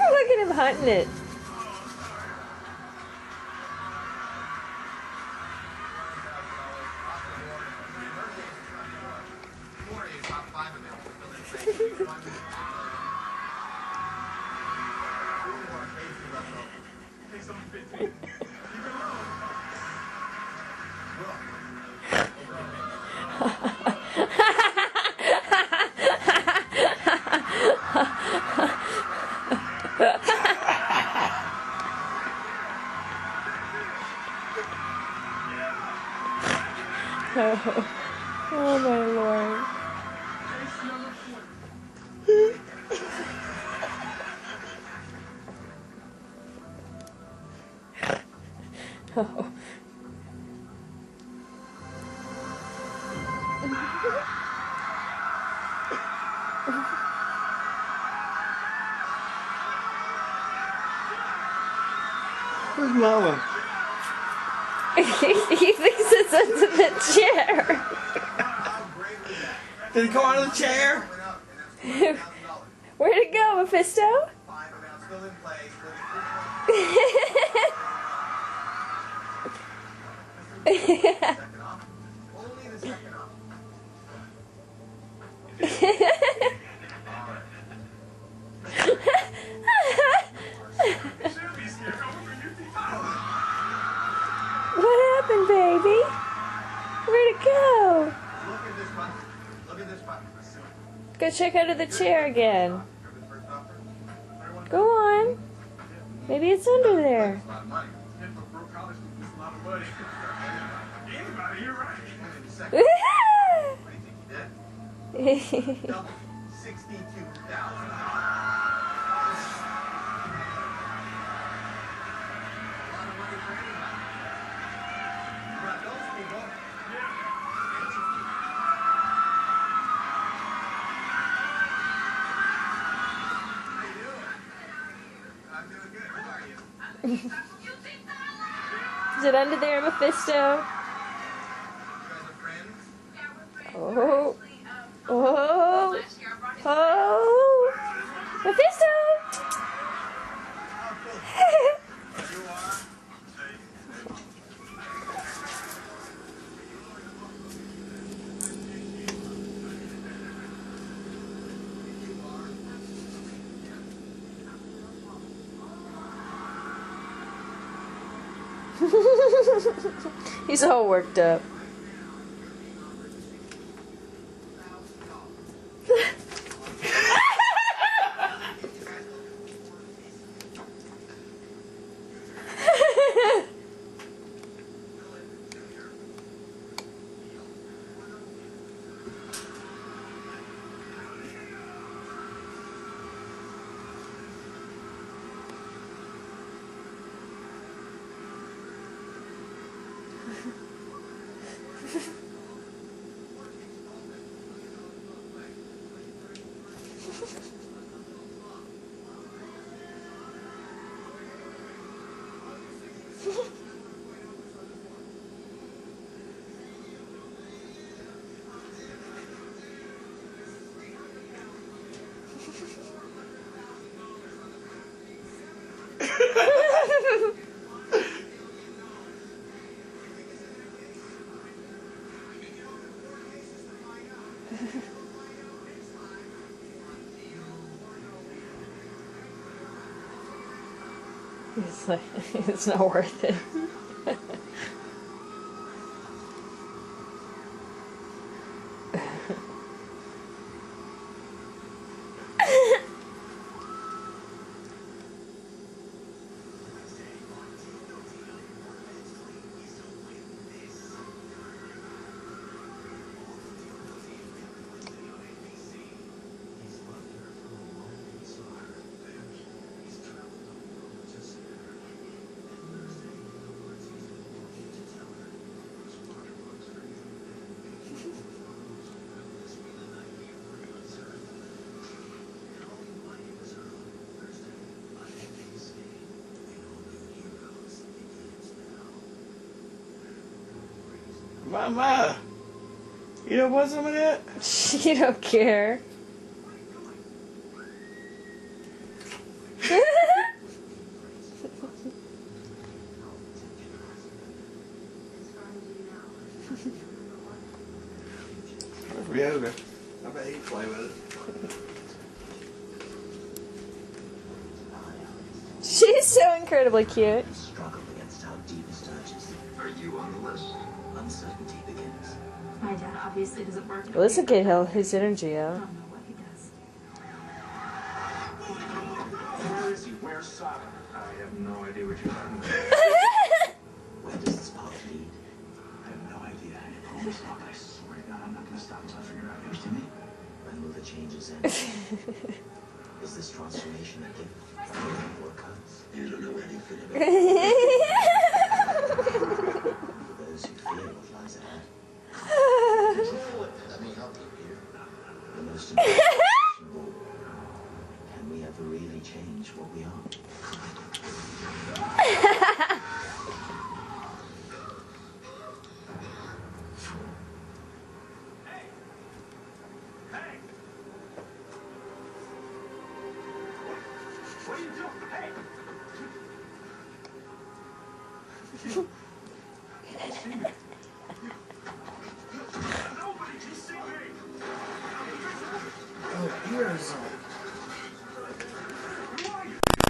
Look at him hunting it. Oh my Lord. Oh. Where's Mama? He thinks it's under the chair. Did he come out of the chair? Where'd it go, Mephisto? What happened, baby? Where'd it go? Go check under the chair again. Go on. Maybe it's under there. Is it under there, Mephisto? Oh. Oh. Oh. Mephisto! He's all worked up. It's like, it's not worth it. Mama, you don't want some of that? You don't care. Yoga. I bet he'd play with it. She's so incredibly cute. Struggle against our deepest urges. Are you on the list? Uncertainty begins. My dad obviously doesn't work. Well, this will get his energy I out. don't know what he does. Where is he? Where's Sodom? I have no idea what you're talking about. Where does this path lead? I have no idea. I promise not, but I swear to God, I'm not going to stop until I figure out. You understand me? When will the changes end? Is this transformation a gift or a curse? You don't know anything about For those who fear what lies ahead, Let me help you here. the most important question of all, can we ever really change what we are? What are you doing? Hey! Nobody can see me! Oh, here's